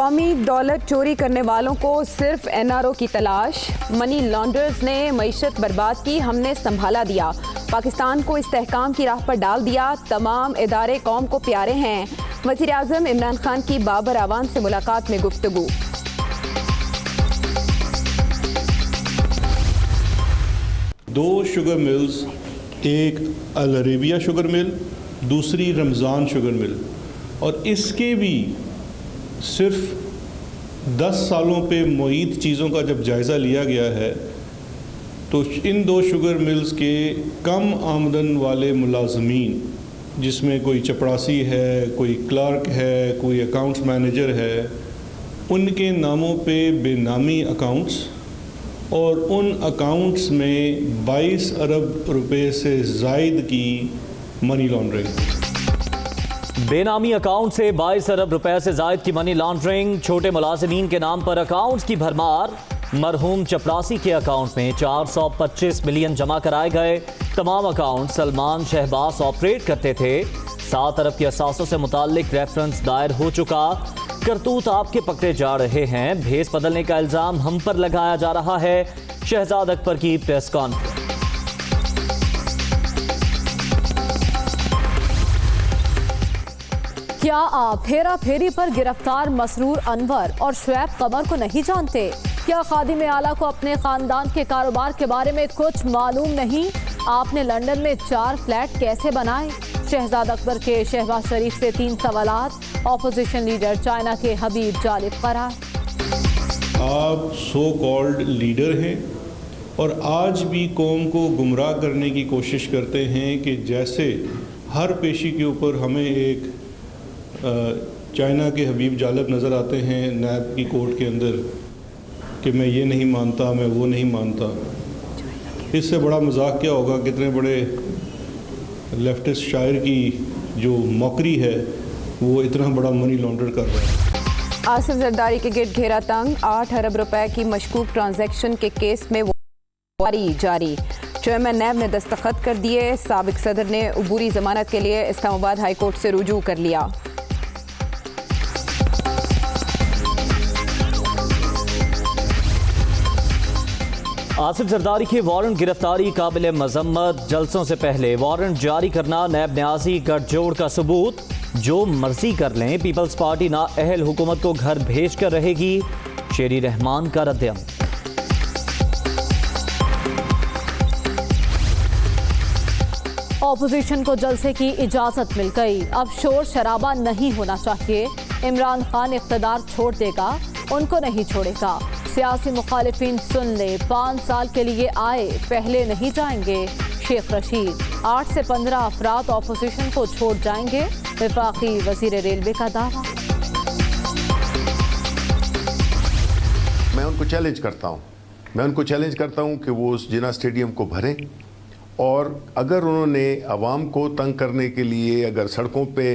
कौमी दौलत चोरी करने वालों को सिर्फ एनआरओ की तलाश। मनी लॉन्डर्स ने मईशत बर्बाद की, हमने संभाला दिया। पाकिस्तान को इस्तेहकाम की राह पर डाल दिया। तमाम इदारे कौम को प्यारे हैं। वज़ीर आज़म इमरान खान की बाबर आवान से मुलाकात में गुफ्तगू। दो शुगर मिल्स, एक अल अरेबिया शुगर मिल, दूसरी रमज़ान शुगर मिल, और इसके भी सिर्फ 10 सालों पे मुईद चीज़ों का जब जायज़ा लिया गया है तो इन दो शुगर मिल्स के कम आमदन वाले मुलाजमीन, जिसमें कोई चपरासी है, कोई क्लर्क है, कोई अकाउंट्स मैनेजर है, उनके नामों पे बेनामी अकाउंट्स और उन अकाउंट्स में 22 अरब रुपए से ज़ायद की मनी लॉन्ड्रिंग। बेनामी अकाउंट से 22 अरब रुपए से जायद की मनी लॉन्ड्रिंग। छोटे मुलाजिमीन के नाम पर अकाउंट्स की भरमार। मरहूम चपरासी के अकाउंट में 425 मिलियन जमा कराए गए। तमाम अकाउंट सलमान शहबाज ऑपरेट करते थे। 7 अरब के असासों से मुताल्लिक रेफरेंस दायर हो चुका। करतूत आपके पकड़े जा रहे हैं। भेस बदलने का इल्जाम हम पर लगाया जा रहा है। शहजाद अकबर की प्रेस कॉन्फ्रेंस। क्या आप हेरा फेरी पर गिरफ्तार मसरूर अनवर और शुएब कमर को नहीं जानते? क्या खादिम आला को अपने खानदान के कारोबार के बारे में कुछ मालूम नहीं? आपने लंदन में 4 फ्लैट कैसे बनाए? शहजाद अकबर के शहबाज शरीफ से 3 सवालात। ऑपोजिशन लीडर चाइना के हबीब जालिब करार। आप सो कॉल्ड लीडर हैं और आज भी कौम को गुमराह करने की कोशिश करते हैं कि जैसे हर पेशी के ऊपर हमें एक चाइना के हबीब जालिब नज़र आते हैं नैब की कोर्ट के अंदर कि मैं ये नहीं मानता, मैं वो नहीं मानता। इससे बड़ा मजाक क्या होगा? कितने बड़े लेफ्टिस्ट शायर की जो मौकरी है वो इतना बड़ा मनी लॉन्डर कर रहा है। आसिफ जरदारी के गिर्द घेरा तंग। 8 अरब रुपए की मशकूक ट्रांजैक्शन के केस में वारी जारी। चेयरमैन नैब ने दस्तखत कर दिए। साबिक सदर ने अबूरी जमानत के लिए इस्लामाबाद हाई कोर्ट से रुजू कर लिया। आसिफ जरदारी की वारंट गिरफ्तारी काबिल मजम्मत। जलसों से पहले वारंट जारी करना नैब न्याजी गठजोड़ का सबूत। जो मर्जी कर लें, पीपल्स पार्टी ना अहल हुकूमत को घर भेज कर रहेगी। शेरी रहमान का रद्द-ए-अमल। ऑपोजिशन को जलसे की इजाजत मिल गई। अब शोर शराबा नहीं होना चाहिए। इमरान खान इख्तिदार छोड़ देगा, उनको नहीं छोड़ेगा। सियासी मुखालिफिन सुन ले, 5 साल के लिए आए, पहले नहीं जाएंगे। शेख रशीद। 8 से 15 अफराद ऑपोजिशन को छोड़ जाएंगे। वफाकी वजीर रेलवे का दावा। मैं उनको चैलेंज करता हूं कि वो उस जिना स्टेडियम को भरें, और अगर उन्होंने आवाम को तंग करने के लिए अगर सड़कों पे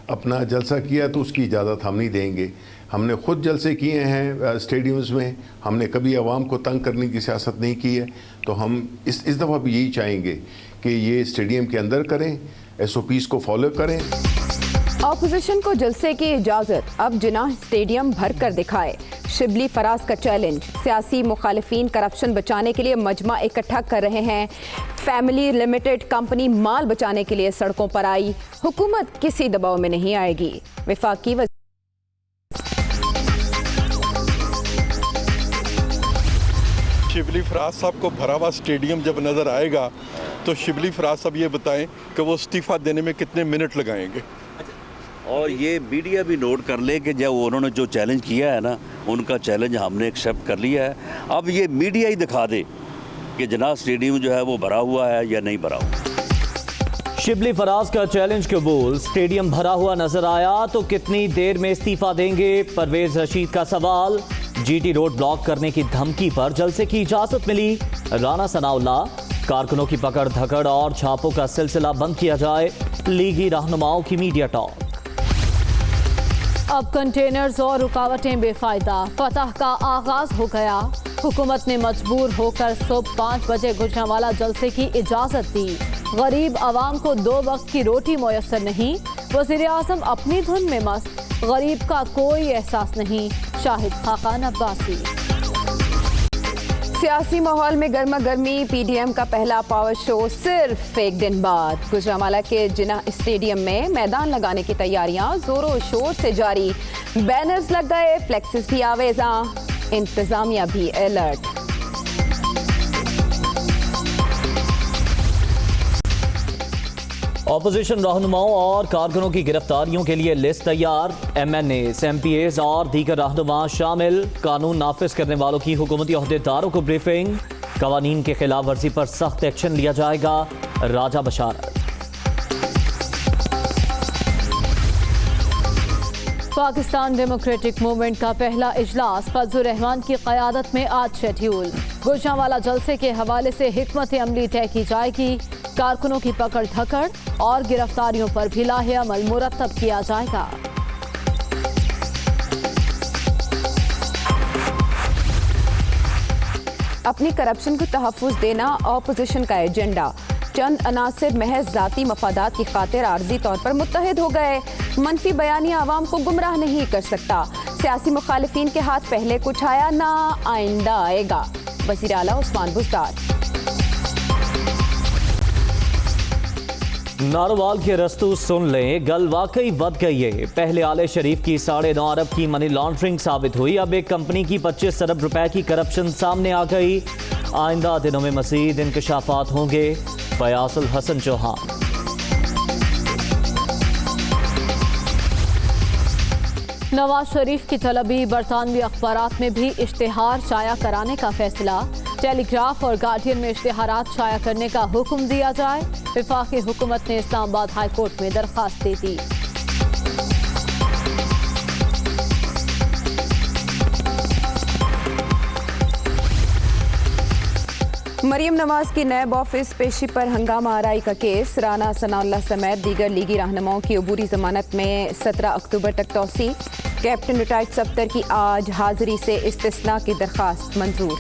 अपना जलसा किया तो उसकी इजाज़त हम नहीं देंगे। हमने ख़ुद जलसे किए हैं स्टेडियम्स में, हमने कभी आवाम को तंग करने की सियासत नहीं की है। तो हम इस दफ़ा भी यही चाहेंगे कि ये स्टेडियम के अंदर करें, SOPs को फॉलो करें। ऑपोजिशन को जलसे की इजाज़त, अब जिना स्टेडियम भर कर दिखाए। शिबली फराज का चैलेंज। सियासी मुखालिफिन करप्शन बचाने के लिए मजमा इकट्ठा कर रहे हैं। फैमिली लिमिटेड कंपनी माल बचाने के लिए सड़कों पर आई। हुकूमत किसी दबाव में नहीं आएगी। वफाकी शिबली फराज साहब को भरा हुआ स्टेडियम जब नज़र आएगा तो शिबली फराज साहब ये बताएं कि वो इस्तीफ़ा देने में कितने मिनट लगाएंगे। और ये मीडिया भी नोट कर ले कि जब उन्होंने जो चैलेंज किया है ना, उनका चैलेंज हमने एक्सेप्ट कर लिया है। अब ये मीडिया ही दिखा दे कि जना स्टेडियम जो है वो भरा हुआ है या नहीं भरा हुआ। शिबली फराज का चैलेंज कबूल। स्टेडियम भरा हुआ नजर आया तो कितनी देर में इस्तीफा देंगे? परवेज रशीद का सवाल। GT रोड ब्लॉक करने की धमकी पर जलसे की इजाजत मिली। राना सनाउल्लाह। कारकुनों की पकड़ धकड़ और छापों का सिलसिला बंद किया जाए। लीगी रहनुमाओं की मीडिया टॉक। अब कंटेनर्स और रुकावटें बेफायदा। फतह का आगाज हो गया। हुकूमत ने मजबूर होकर सुबह 5 बजे गुजरांवाला जलसे की इजाजत दी। गरीब आवाम को 2 वक्त की रोटी मुयस्सर नहीं। वज़ीर आज़म अपनी धुन में मस्त। गरीब का कोई एहसास नहीं, शाहिद खाकान अब्बासी। सियासी माहौल में गर्मा गर्मी, पीडीएम का पहला पावर शो सिर्फ एक दिन बाद। गुजरांवाला के जिन्ना स्टेडियम में मैदान लगाने की तैयारियां जोरों शोर से जारी। बैनर्स लग गए, फ्लेक्सेस भी आवेजा, इंतजामिया भी अलर्ट। ऑपोजिशन रहनुमाओं और कारकुनों की गिरफ्तारियों के लिए लिस्ट तैयार। एमएनएस, एमपीएस और दीगर रहनुमा शामिल। कानून नाफिज करने वालों की हुकूमती अहदेदारों को ब्रीफिंग। कवानीन के खिलाफ वर्जी पर सख्त एक्शन लिया जाएगा, राजा बशारत। पाकिस्तान डेमोक्रेटिक मूवमेंट का पहला इजलास फजलुर रहमान की क़यादत में आज शेड्यूल। गुजरांवाला जलसे के हवाले से हिकमत अमली तय की जाएगी। कारकुनों की पकड़ धकड़ और गिरफ्तारियों पर भी लाहे अमल मुरतब किया जाएगा। अपनी करप्शन को तहफ़्फ़ुज़ देना ऑपोजिशन का एजेंडा। चंद अनासिर महज ज़ाती मफादात की खातिर आर्जी तौर पर मुत्तहिद हो गए। मनफी बयानिया आवाम को गुमराह नहीं कर सकता। सियासी मुखालिफिन के हाथ पहले कुछ आया ना आइंदा आएगा। वज़ीर आला उस्मान बुज़दार। नारोवाल के रस्तू सुन लें, गल वाकई बद गई है। पहले आले शरीफ की 9.5 अरब की मनी लॉन्ड्रिंग साबित हुई। अब एक कंपनी की 25 अरब रुपए की करप्शन सामने आ गई। आइंदा दिनों में मज़ीद इंकशाफात होंगे। फयासुल हसन चौहान। नवाज शरीफ की तलबी, बरतानवी अखबारात में भी इश्तिहार शाया कराने का फैसला। टेलीग्राफ और गार्डियन में इश्तिहारात शाया करने का हुक्म दिया जाए। वफाकी हुकूमत ने इस्लामाबाद हाई कोर्ट में दरख्वास्त दे दी। मरियम नवाज की नैब ऑफिस पेशी पर हंगामा आराई का केस। राना सनाउल्लाह समेत दीगर लीगी रहनुमाओं की अबूरी जमानत में 17 अक्टूबर तक तौसी। कैप्टन रिटायर्ड सफ्तर की आज हाजिरी से इस्तिस्ना की दरख्वास्त मंजूर।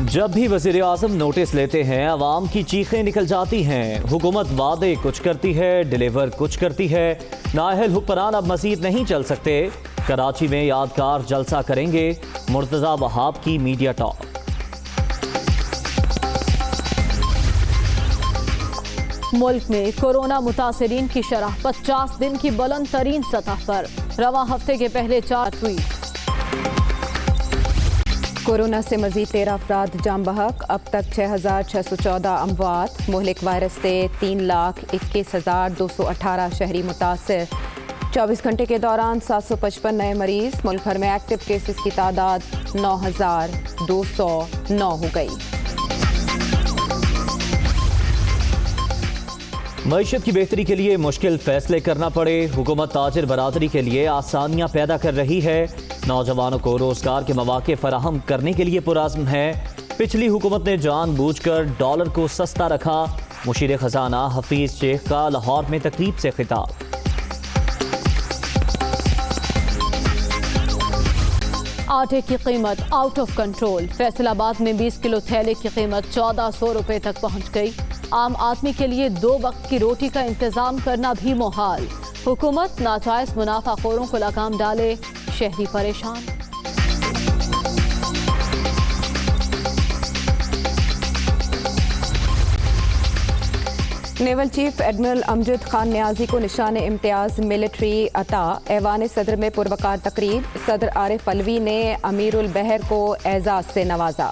जब भी वज़ीर आज़म नोटिस लेते हैं, अवाम की चीखें निकल जाती हैं। हुकूमत वादे कुछ करती है, डिलीवर कुछ करती है। नाअहल हुक्मरान अब मज़ीद नहीं चल सकते। कराची में यादगार जलसा करेंगे मुर्तज़ा वहाब की मीडिया टॉक। मुल्क में कोरोना मुतासरीन की शरह 50 दिन की बुलंद तरीन सतह पर। रवां हफ्ते के पहले 4 ट्वीट। कोरोना से मजीद 13 अफराद जाम बहक। अब तक 6,614 अमवात। मुहलिक वायरस से 3,21,218 शहरी मुतासर। 24 घंटे के दौरान 755 नए मरीज। मुल्क भर में एक्टिव केसेस की तादाद 9,209 हो गई। मईशत की बेहतरी के लिए मुश्किल फैसले करना पड़े। हुकूमत ताजिर बरादरी के लिए आसानियां पैदा कर रही है। नौजवानों को रोजगार के मौके फराहम करने के लिए पुरअज़्म है। पिछली हुकूमत ने जानबूझकर डॉलर को सस्ता रखा। मुशीर खजाना हफीज शेख का लाहौर में तकरीब से खिताब। आटे की कीमत आउट ऑफ कंट्रोल। फैसलाबाद में 20 किलो थैले की कीमत 1400 रुपए तक पहुंच गई। आम आदमी के लिए 2 वक्त की रोटी का इंतजाम करना भी मुहाल। हुकूमत नाजायज मुनाफाखोरों को लगाम डाले, शहरी परेशान। Naval chief admiral Amjad Khan Niazi को निशान इम्तियाज मिलिट्री अता। ऐवान सदर में पुरवकार तकरीब। सदर आरिफ अलवी ने अमीरुल बहर को एजाज से नवाजा।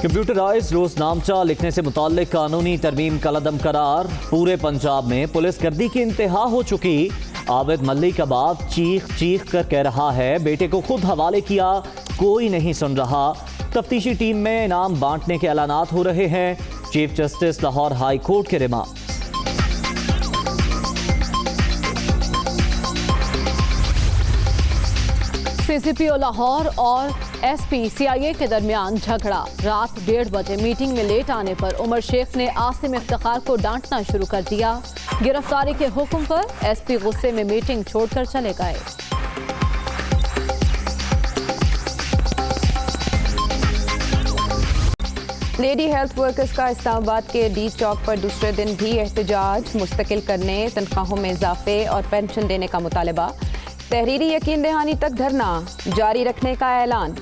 कंप्यूटराइज रोजनामचा लिखने से मुताल्लिक कानूनी तरमीम कलदम करार। पूरे पंजाब में पुलिस गर्दी की इंतहा हो चुकी। आबिद मल्लिक का बाप चीख चीख कर कह रहा है बेटे को खुद हवाले किया, कोई नहीं सुन रहा। तफ्तीशी टीम में इनाम बांटने के ऐलानात हो रहे हैं। Chief justice Lahore high court के रिमार्क। सीसीपीओ लाहौर और एसपी सीआईए के दरमियान झगड़ा। रात 1:30 बजे मीटिंग में लेट आने पर उमर शेख ने आसिम इफ्तिखार को डांटना शुरू कर दिया। गिरफ्तारी के हुक्म पर एसपी गुस्से में मीटिंग छोड़कर चले गए। लेडी हेल्थ वर्कर्स का इस्लामाबाद के डी चौक पर दूसरे दिन भी एहतजाज, मुस्तकिल करने, तनख्वाहों में इजाफे और पेंशन देने का मुतालबा। तहरीरी यकीन दहानी तक धरना जारी रखने का ऐलान।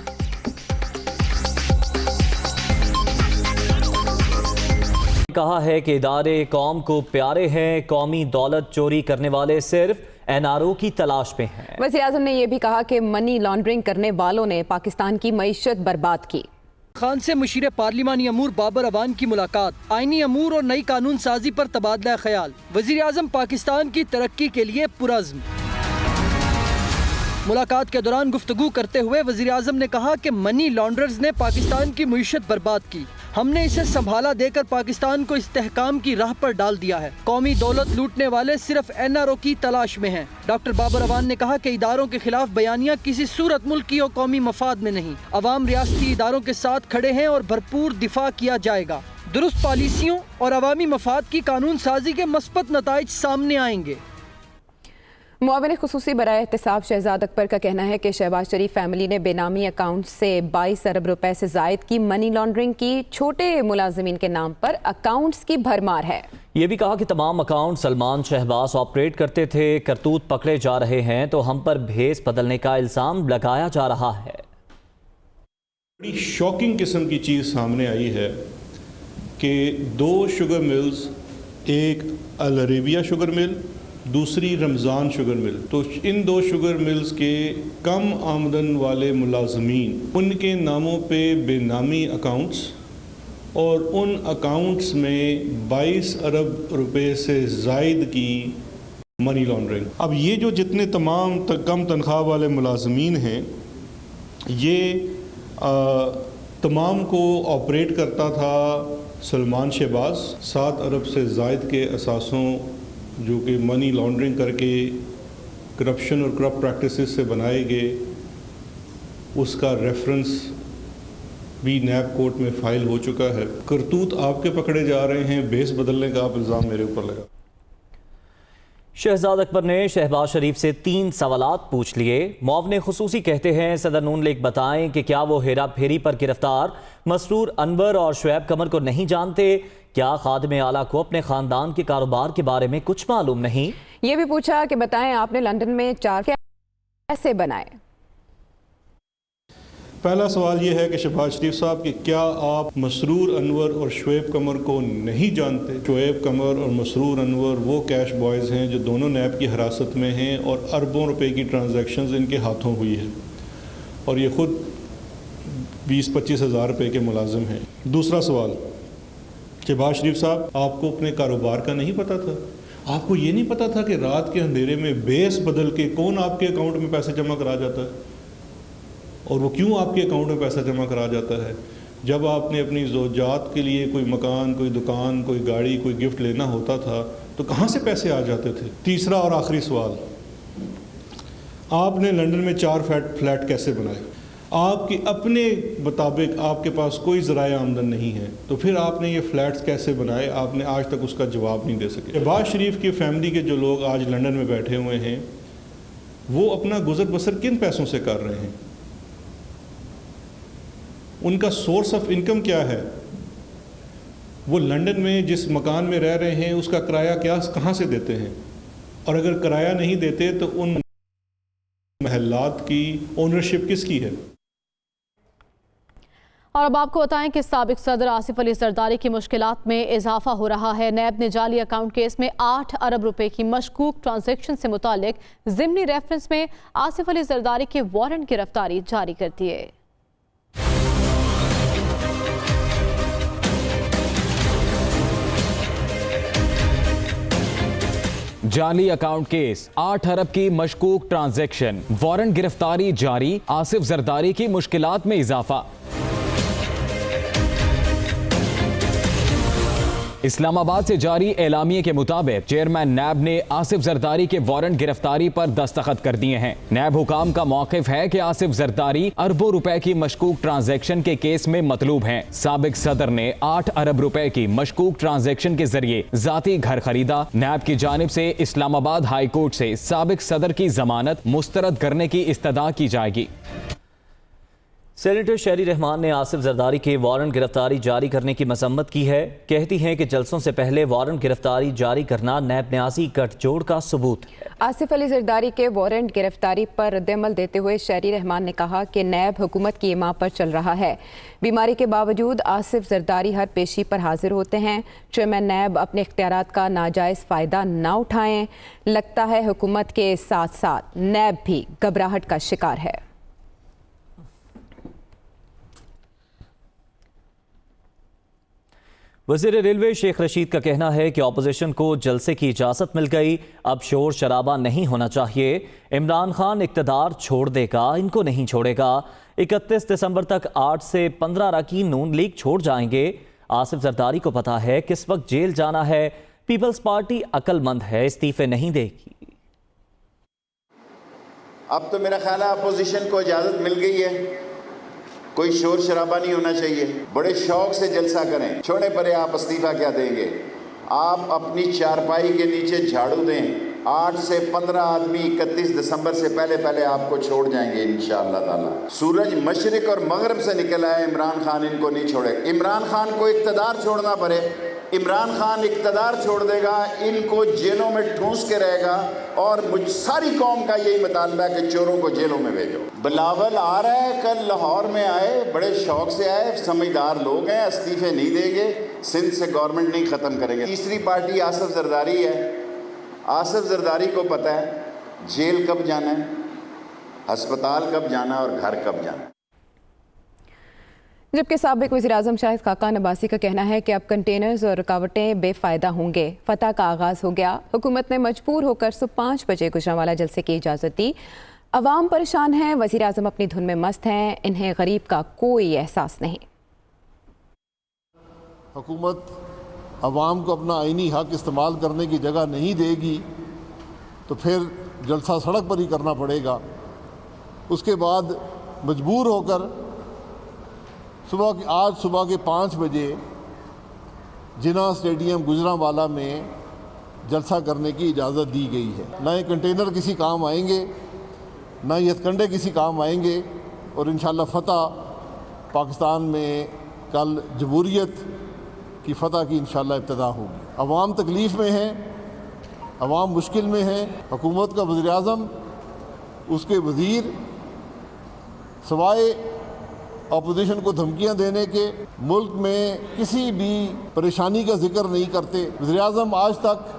कहा है कि इदारे कौम को प्यारे हैं, कौमी दौलत चोरी करने वाले सिर्फ NRO की तलाश में हैं। वज़ीर-ए-आज़म ने यह भी कहा कि मनी लॉन्ड्रिंग करने वालों ने पाकिस्तान की मईशत बर्बाद की। खान से मुशीर पार्लिमानी अमूर बाबर अवान की मुलाकात, आईनी अमूर और नई कानून साजी पर तबादला ख्याल। वज़ीर-ए-आज़म पाकिस्तान की तरक्की के लिए पुरज़्म। मुलाकात के दौरान गुफ्तगू करते हुए वज़ीर-ए-आज़म ने कहा कि मनी लॉन्ड्रर्स ने पाकिस्तान की मईशत बर्बाद की, हमने इसे संभाला देकर पाकिस्तान को इस्तेहकाम की राह पर डाल दिया है। कौमी दौलत लूटने वाले सिर्फ NRO की तलाश में हैं। डॉक्टर बाबर अवान ने कहा कि इदारों के खिलाफ बयानियां किसी सूरत मुल्की और कौमी मफाद में नहीं। अवाम रियासती इदारों के साथ खड़े हैं और भरपूर दिफा किया जाएगा। दुरुस्त पॉलिसियों और अवामी मफाद की कानून साजी के मस्बत नताइज सामने आएंगे। मुआविन खुसूसी बराए एहतसाब शहजाद अकबर का कहना है कि शहबाज शरीफ फैमिली ने बेनामी अकाउंट से 22 अरब रुपए से जायद की मनी लॉन्ड्रिंग की। छोटे मुलाजिमीन के नाम पर अकाउंट्स की भरमार है। ये भी कहा कि तमाम अकाउंट सलमान शहबाज ऑपरेट करते थे, करतूत पकड़े जा रहे हैं तो हम पर भेस बदलने का इल्ज़ाम लगाया जा रहा है। बड़ी शॉकिंग किस्म की चीज़ सामने आई है कि 2 शुगर मिल्स, एक अल अरेबिया शुगर मिल, दूसरी रमज़ान शुगर मिल, तो इन 2 शुगर मिल्स के कम आमदन वाले मुलाजमीन, उनके नामों पे बेनामी अकाउंट्स और उन अकाउंट्स में 22 अरब रुपए से ज़ायद की मनी लॉन्ड्रिंग। अब ये जो जितने तमाम कम तनख्वाह वाले मुलाजमीन हैं, ये तमाम को ऑपरेट करता था सलमान शहबाज। 7 अरब से ज़ायद के असासों जो कि मनी लॉन्ड्रिंग करके करप्शन और करप्ट प्रैक्टिसेस से बनाए गए, उसका रेफरेंस भी नैब कोर्ट में फ़ाइल हो चुका है। करतूत आपके पकड़े जा रहे हैं, बेस बदलने का आप इल्ज़ाम मेरे ऊपर लगा। शहजाद अकबर ने शहबाज शरीफ से 3 सवालात पूछ लिए। मुआविन खुसूसी कहते हैं सदर नून लीग बताएं कि क्या वो हेरा फेरी पर गिरफ्तार मसरूर अनवर और शुएब कमर को नहीं जानते? क्या खादिम आला को अपने खानदान के कारोबार के बारे में कुछ मालूम नहीं? ये भी पूछा कि बताएं आपने लंदन में 4 कैसे बनाए। पहला सवाल ये है कि शहबाज शरीफ साहब कि क्या आप मसरूर अनवर और शुएब कमर को नहीं जानते? शुएब कमर और मसरूर अनवर वो कैश बॉयज़ हैं जो दोनों नैब की हिरासत में हैं और अरबों रुपए की ट्रांजैक्शंस इनके हाथों हुई है और ये ख़ुद 20-25 हज़ार रुपये के मुलाजिम हैं। दूसरा सवाल, शहबाज शरीफ साहब आपको अपने कारोबार का नहीं पता था? आपको ये नहीं पता था कि रात के अंधेरे में बेस बदल के कौन आपके अकाउंट में पैसे जमा करा जाता है और वो क्यों आपके अकाउंट में पैसा जमा करा जाता है? जब आपने अपनी ज़ौजात के लिए कोई मकान, कोई दुकान, कोई गाड़ी, कोई गिफ्ट लेना होता था तो कहाँ से पैसे आ जाते थे? तीसरा और आखिरी सवाल, आपने लंदन में 4 फ्लैट कैसे बनाए? आपके अपने मुताबिक आपके पास कोई ज़राए आमदन नहीं है, तो फिर आपने ये फ्लैट्स कैसे बनाए? आपने आज तक उसका जवाब नहीं दे सके। शहबाज शरीफ की फैमिली के जो लोग आज लंदन में बैठे हुए हैं, वो अपना गुजर बसर किन पैसों से कर रहे हैं? उनका सोर्स ऑफ इनकम क्या है? वो लंदन में जिस मकान में रह रहे हैं उसका किराया कहाँ से देते हैं? और अगर किराया नहीं देते तो उन महल्लात की ओनरशिप किसकी है? और अब आपको बताएं कि साबिक सदर आसिफ अली जरदारी की मुश्किलात में इजाफा हो रहा है। नैब ने जाली अकाउंट केस में 8 अरब रुपए की मशकूक ट्रांजैक्शन से मुतालिक ज़िमनी रेफरेंस में आसिफ अली जरदारी के वारंट गिरफ्तारी जारी कर दिए। जाली अकाउंट केस, 8 अरब की मशकूक ट्रांजैक्शन, वारंट गिरफ्तारी जारी, आसिफ जरदारी की मुश्किलात में इजाफा। इस्लामाबाद से जारी एलामिये के मुताबिक चेयरमैन नैब ने आसिफ जरदारी के वारंट गिरफ्तारी पर दस्तखत कर दिए हैं। नैब हुकाम का मौक़िफ़ है कि आसिफ जरदारी अरबों रुपए की मशकूक ट्रांजैक्शन के केस में मतलूब हैं। साबिक सदर ने 8 अरब रुपए की मशकूक ट्रांजैक्शन के जरिए जाती घर खरीदा। नैब की जानिब से इस्लामाबाद हाई कोर्ट से साबिक सदर की जमानत मुस्तरद करने की इस्तदा की जाएगी। सेनेटर शहरी रहमान ने आसिफ जरदारी के वारंट गिरफ्तारी जारी करने की मजम्मत की है। कहती हैं कि जलसों से पहले वारंट गिरफ्तारी जारी करना नैब न्यासी गठजोड़ का सबूत है। आसिफ अली जरदारी के वारंट गिरफ्तारी पर रद्द-ए-अमल देते हुए शहरी रहमान ने कहा कि नैब हुकूमत की इमाम पर चल रहा है। बीमारी के बावजूद आसिफ जरदारी हर पेशी पर हाजिर होते हैं। चेयरमैन नैब अपने इख्तियारात का नाजायज़ फ़ायदा ना उठाएं। लगता है हुकूमत के साथ साथ नैब भी घबराहट का शिकार है। वज़ीर रेलवे शेख रशीद का कहना है कि अपोजिशन को जलसे की इजाज़त मिल गई, अब शोर शराबा नहीं होना चाहिए। इमरान खान इक़्तिदार छोड़ देगा, इनको नहीं छोड़ेगा। 31 दिसंबर तक 8 से 15 अरकान नून लीग छोड़ जाएंगे। आसिफ जरदारी को पता है किस वक्त जेल जाना है। पीपल्स पार्टी अक्लमंद है, इस्तीफे नहीं देगी। अब तो मेरा ख्याल है अपोजिशन को इजाज़त मिल गई है, कोई शोर शराबा नहीं होना चाहिए। बड़े शौक से जलसा करें, छोड़े परे आप इस्तीफा क्या देंगे। आप अपनी चारपाई के नीचे झाड़ू दें। 8 से 15 आदमी 31 दिसंबर से पहले आपको छोड़ जाएंगे इंशाअल्लाह ताला। सूरज मशरिक और मगरब से निकल आए, इमरान खान इनको नहीं छोड़े। इमरान खान को इक़्तिदार छोड़ना पड़े, इमरान खान इक़्तिदार छोड़ देगा, इनको जेलों में ठूंस के रहेगा। और मुझ सारी कौम का यही मुतालबा है कि चोरों को जेलों में भेजो। बिलावल आ रहा है, कल लाहौर में आए, बड़े शौक से आए, समझदार लोग हैं, इस्तीफे नहीं देंगे, सिंध से गवर्नमेंट नहीं ख़त्म करेंगे। तीसरी पार्टी आसिफ जरदारी है। आसिफ जरदारी को पता है जेल कब जाना है, अस्पताल कब जाना है और घर कब जाना है। जबकि साबिक वज़ीर-ए-आज़म शाहिद खाकान अब्बासी का कहना है कि अब कंटेनर्स और रुकावटें बेफ़ायदा होंगे। फतह का आगाज़ हो गया। हुकूमत ने मजबूर होकर सुबह 5 बजे गुजरांवाला जलसे की इजाज़त दी। अवाम परेशान है, वज़ीर-ए-आज़म अपनी धुन में मस्त हैं, इन्हें गरीब का कोई एहसास नहीं। हुकूमत अवाम को अपना आईनी हक इस्तेमाल करने की जगह नहीं देगी तो फिर जलसा सड़क पर ही करना पड़ेगा। उसके बाद मजबूर होकर आज सुबह के 5 बजे जिना स्टेडियम गुजरांवाला में जलसा करने की इजाज़त दी गई है। ना ये कंटेनर किसी काम आएंगे, ना ये हथकंडे किसी काम आएंगे और इंशाअल्लाह फ़तह पाकिस्तान में कल जमहूरियत की फ़तह की इंशाअल्लाह इब्तिदा होगी। अवाम तकलीफ़ में है, अवाम मुश्किल में है। हुकूमत का वज़ीर-ए-आज़म, उसके वज़ीर सवाए अपोजिशन को धमकियां देने के मुल्क में किसी भी परेशानी का जिक्र नहीं करते। वज़ीर-ए-आज़म आज तक